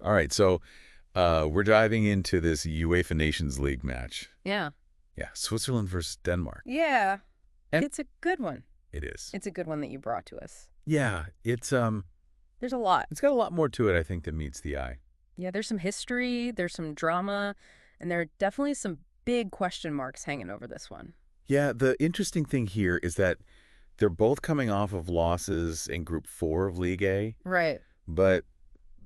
All right, so we're diving into this UEFA Nations League match. Yeah. Yeah, Switzerland versus Denmark. Yeah. And It's a good one. it is. It's a good one that you brought to us. Yeah, it's There's a lot. got a lot more to it, I think, than meets the eye. Yeah, there's some history, there's some drama, and there are definitely some big question marks hanging over this one. Yeah, the interesting thing here is that they're both coming off of losses in Group 4 of League A, Right. but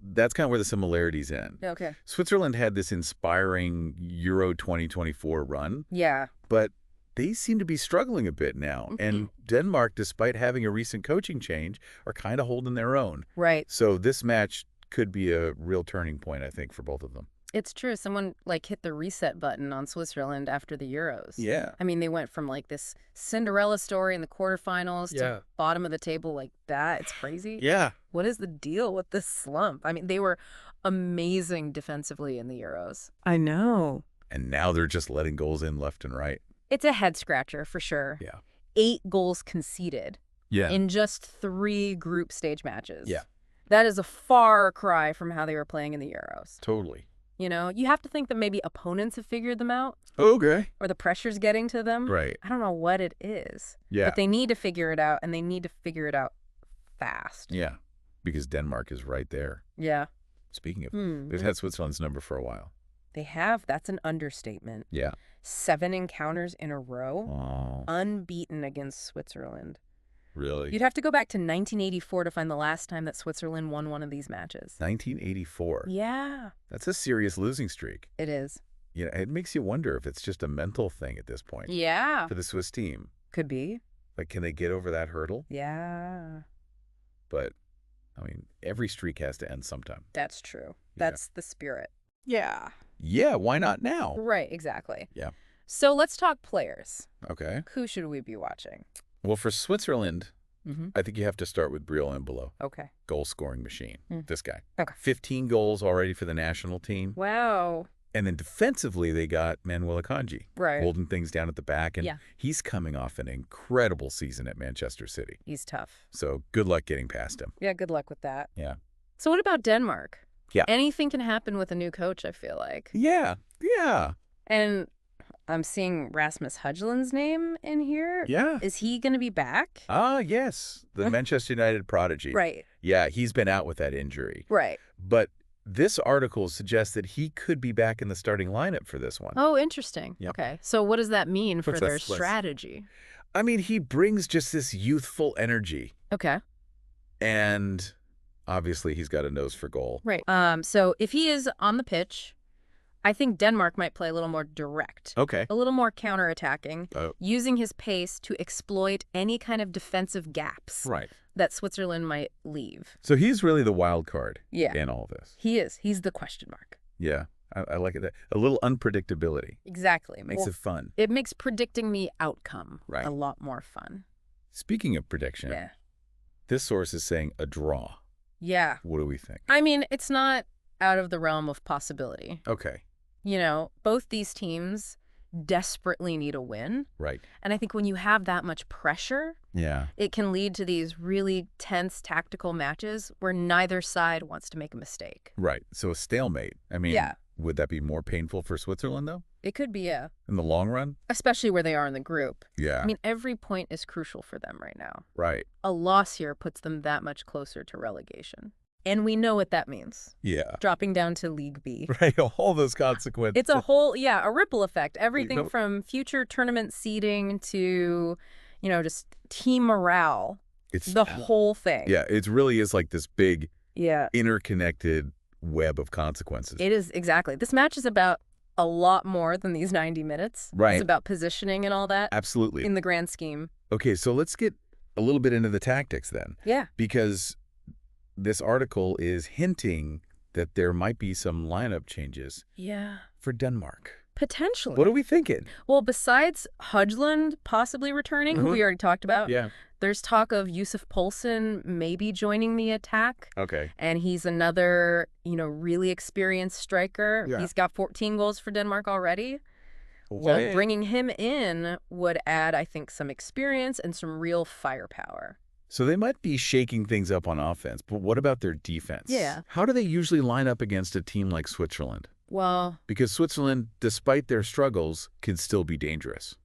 that's kind of where the similarities end. Okay. Switzerland had this inspiring Euro 2024 run, Yeah. but they seem to be struggling a bit now. And Denmark, despite having a recent coaching change, are kind of holding their own. Right. So this match could be a real turning point, I think, for both of them. It's true. Someone hit the reset button on Switzerland after the Euros. Yeah. I mean, they went from this Cinderella story in the quarterfinals to bottom of the table like that. It's crazy. Yeah. What is the deal with this slump? I mean, they were amazing defensively in the Euros. I know. And now they're just letting goals in left and right. It's a head scratcher for sure. Yeah. 8 goals conceded Yeah. in just 3 group stage matches. Yeah. That is a far cry from how they were playing in the Euros. Totally. You know, you have to think that maybe opponents have figured them out Okay. or the pressure's getting to them. Right. I don't know what it is. Yeah. But they need to figure it out, and they need to figure it out fast. Yeah. Because Denmark is right there. Yeah. Speaking of, they've had Switzerland's number for a while. They have. That's an understatement. Yeah. 7 encounters in a row, Oh, unbeaten against Switzerland. really? You'd have to go back to 1984 to find the last time that Switzerland won one of these matches. 1984. Yeah, That's a serious losing streak. it is. You know, it makes you wonder if it's just a mental thing at this point Yeah, for the Swiss team. could be. Like, can they get over that hurdle? Yeah, But, I mean, every streak has to end sometime. that's true. Yeah. That's the spirit. Yeah. Yeah, why not now? Right, exactly. Yeah. So let's talk players. Okay. Who should we be watching? Well, for Switzerland, Mm-hmm. I think you have to start with Briel Embolo, Okay. goal-scoring machine. This guy. Okay. 15 goals already for the national team. Wow. And then defensively, they got Manuel Akanji, Right. holding things down at the back. And Yeah. he's coming off an incredible season at Manchester City. He's tough. So good luck getting past him. Yeah, good luck with that. Yeah. So what about Denmark? Yeah. Anything can happen with a new coach, I feel like. Yeah. Yeah. And I'm seeing Rasmus Højlund's name in here. Yeah. Is he going to be back? Ah, yes. The Manchester United prodigy. Right. Yeah, he's been out with that injury. Right. But this article suggests that he could be back in the starting lineup for this one. Oh, interesting. Yep. Okay. So what does that mean for What's their that list? strategy? I mean, he brings just this youthful energy. Okay. And obviously, he's got a nose for goal. Right. So if he is on the pitch, I think Denmark might play a little more direct. Okay. A little more counterattacking, Oh. using his pace to exploit any kind of defensive gaps Right. that Switzerland might leave. So he's really the wild card Yeah. in all this. He is. He's the question mark. Yeah. I like it. A little unpredictability. Exactly. Makes it fun. It makes predicting the outcome Right. a lot more fun. Speaking of prediction, Yeah. this source is saying a draw. Yeah. What do we think? I mean, it's not out of the realm of possibility. Okay. You know, both these teams desperately need a win. Right. And I think when you have that much pressure, Yeah. it can lead to these really tense tactical matches where neither side wants to make a mistake. Right. So a stalemate. I mean, Yeah. would that be more painful for Switzerland, though, It could be, yeah. in the long run? Especially where they are in the group. Yeah. I mean, every point is crucial for them right now. Right. A loss here puts them that much closer to relegation. And we know what that means. Yeah. Dropping down to League B. Right. All those consequences. It's a whole, a ripple effect. Everything know- from future tournament seeding to, just team morale. It's The whole thing. Yeah. It really is like this big Yeah. interconnected web of consequences. It is, exactly. This match is about a lot more than these 90 minutes. Right. It's about positioning and all that Absolutely. in the grand scheme. Okay. So let's get a little bit into the tactics then, Yeah. because this article is hinting that there might be some lineup changes Yeah. for Denmark. Potentially. What are we thinking? Well, besides Højlund possibly returning, who we already talked about, Yeah. there's talk of Yusuf Poulsen maybe joining the attack. Okay. And he's another, really experienced striker. Yeah. He's got 14 goals for Denmark already. Well, bringing him in would add, I think, some experience and some real firepower. So they might be shaking things up on offense, but what about their defense? Yeah. How do they usually line up against a team like Switzerland? Well, Because Switzerland, despite their struggles, can still be dangerous.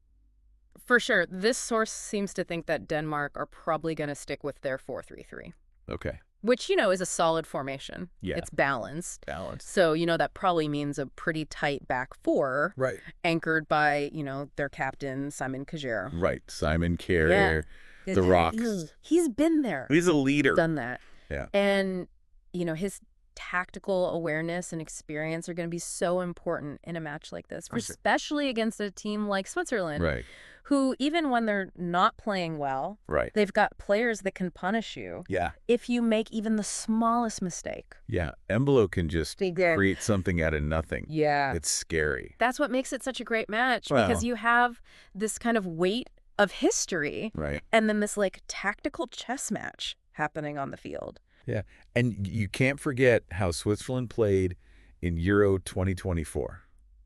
for sure, this source seems to think that Denmark are probably going to stick with their 4-3-3, Okay. which, is a solid formation. Yeah. It's balanced. Balanced. So, that probably means a pretty tight back four, Right. anchored by, their captain, Simon Kjaer. Right. Simon Kjaer, Yeah. the Rocks. He's been there. He's a leader. Done that. Yeah. And, his tactical awareness and experience are going to be so important in a match like this, For sure. especially against a team like Switzerland, Right. who, even when they're not playing well, Right. they've got players that can punish you Yeah. if you make even the smallest mistake. Yeah. Embolo can just They did. create something out of nothing. Yeah. It's scary. That's what makes it such a great match, Well. because you have this kind of weight of history Right. and then this tactical chess match happening on the field. Yeah. And you can't forget how Switzerland played in Euro 2024.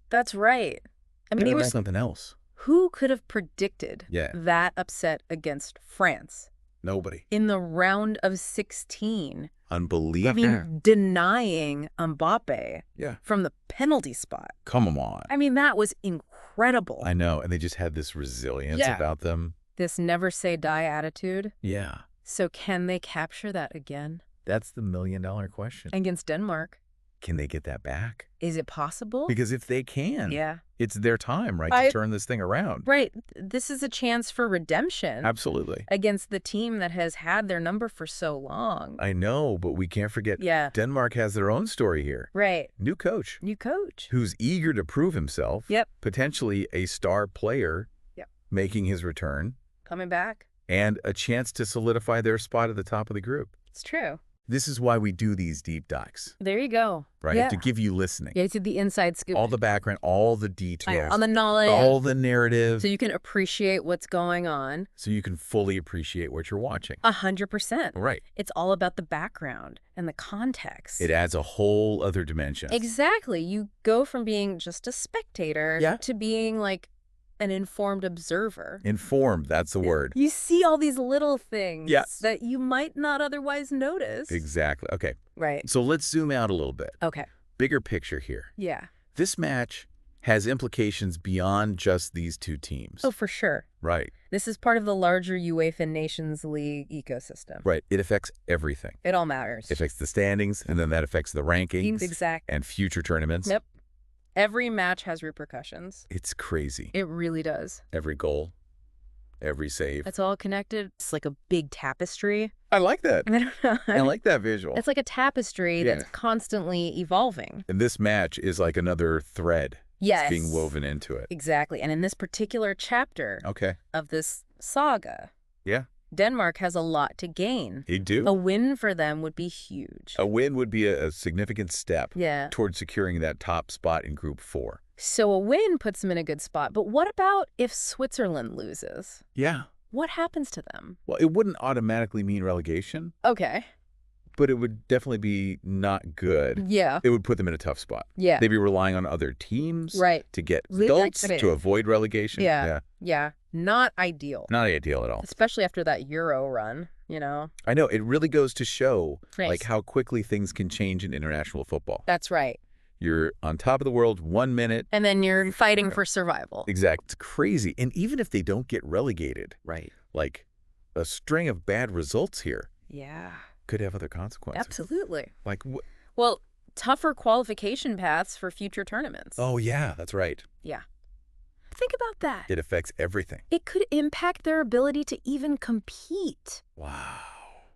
That's right. I mean, That it was was, something else. who could have predicted Yeah. that upset against France Nobody. in the round of 16? I Unbelievable. mean, denying Mbappe Yeah. from the penalty spot. Come on. I mean, that was incredible. I know. And they just had this resilience Yeah. about them. This never say die attitude. Yeah. So can they capture that again That's the million-dollar question. against Denmark? Can they get that back? Is it possible? Because if they can, Yeah. it's their time, right, I- to turn this thing around. Right. This is a chance for redemption Absolutely. against the team that has had their number for so long. I know, but we can't forget Yeah. Denmark has their own story here. Right. New coach New coach. who's eager to prove himself. Yep. Potentially a star player Yep. making his return, Coming back. and a chance to solidify their spot at the top of the group. It's true. This is why we do these deep dives, There you go. right? Yeah. To give you listening. Yeah, to the inside scoop. All the background, all the details, on the knowledge. all the narrative, So you can appreciate what's going on. so you can fully appreciate what you're watching. 100%. Right. It's all about the background and the context. It adds a whole other dimension. Exactly. You go from being just a spectator Yeah. to being an informed observer. Informed, that's the word. You see all these little things Yes. that you might not otherwise notice. Exactly. Okay. Right. So let's zoom out a little bit. Okay. Bigger picture here. Yeah. This match has implications beyond just these two teams. Oh, for sure. Right. This is part of the larger UEFA Nations League ecosystem. Right. It affects everything. It all matters. It affects the standings, and then that affects the rankings Exactly. and future tournaments. Yep. Every match has repercussions. It's crazy. It really does. Every goal, every save. It's all connected. It's like a big tapestry. I like that. I don't know. I like that visual. It's like a tapestry Yeah. that's constantly evolving. And this match is like another thread Yes. being woven into it. Exactly. And in this particular chapter Okay. of this saga, Yeah. Denmark has a lot to gain. You do. A win for them would be huge. A win would be a significant step Yeah. towards securing that top spot in Group 4. So a win puts them in a good spot. But what about if Switzerland loses? Yeah. What happens to them? Well, it wouldn't automatically mean relegation, Okay. but it would definitely be not good. Yeah. It would put them in a tough spot. Yeah. They'd be relying on other teams Right. to get Really results like- to avoid relegation. Yeah. Yeah. Not ideal. Not ideal at all. Especially after that Euro run, I know. It really goes to show Right. like how quickly things can change in international football. That's right. You're on top of the world 1 minute. And then you're fighting for survival. Exactly. It's crazy. And even if they don't get relegated, Right. like a string of bad results here Yeah. could have other consequences. Absolutely. Like, Well, tougher qualification paths for future tournaments. oh, yeah, that's right. Yeah. Think about that. It affects everything. It could impact their ability to even compete Wow.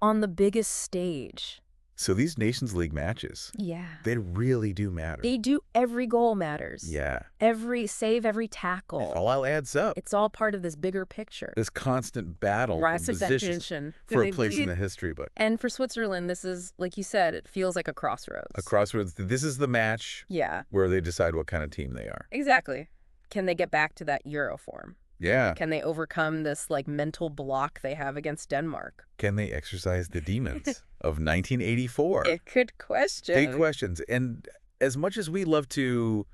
on the biggest stage. So these Nations League matches, Yeah. they really do matter. They do. Every goal matters. Yeah. Every save, every It tackle. all adds up. It's all part of this bigger picture. This constant battle for Rise of positions tension. for a place in the history book. And for Switzerland, this is, like you said, it feels like a crossroads. A crossroads. This is the match Yeah, where they decide what kind of team they are. exactly. Can they get back to that Euro form? Yeah. Can they overcome this mental block they have against Denmark? Can they exercise the demons of 1984? Good question. Big questions. And as much as we love to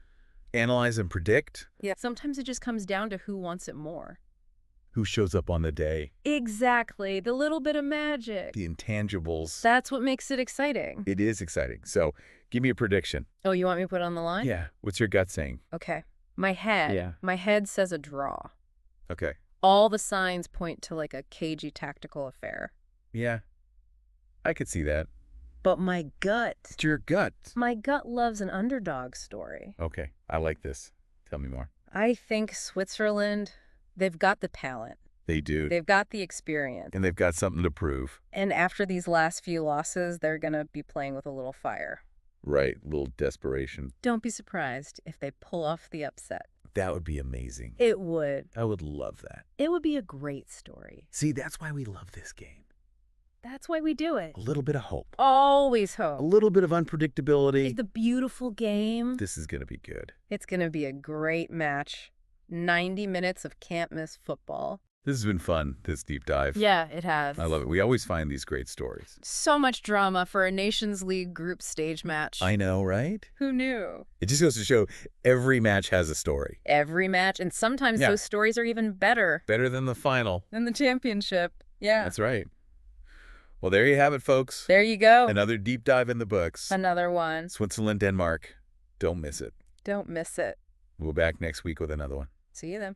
analyze and predict, Yeah. Sometimes it just comes down to who wants it more. Who shows up on the day? Exactly. The little bit of magic. The intangibles. That's what makes it exciting. It is exciting. So give me a prediction. Oh, you want me to put it on the line? Yeah. What's your gut saying? Okay. My head says a draw. Okay. All the signs point to like a cagey tactical affair. Yeah. I could see that. But my gut My gut. loves an underdog story. Okay. I like this. Tell me more. I think Switzerland, they've got the talent. They do. They've got the experience. And they've got something to prove. And after these last few losses, they're going to be playing with a little fire. Right. A little desperation. Don't be surprised if they pull off the upset. That would be amazing. It would. I would love that. It would be a great story. See, that's why we love this game. That's why we do it. A little bit of hope. Always A hope. little bit of unpredictability. It's the beautiful game. This is going to be good. It's going to be a great match. 90 minutes of can't-miss football. This has been fun, this deep dive. Yeah, it has. I love it. We always find these great stories. So much drama for a Nations League group stage match. I know, right? Who knew? It just goes to show every match has a story. Every match, and sometimes Yeah. those stories are even better Better than the final. than the championship. Yeah. That's right. Well, there you have it, folks. There you go. Another deep dive in the books. Another one. Switzerland, Denmark. Don't miss it. Don't miss it. We'll be back next week with another one. See you then.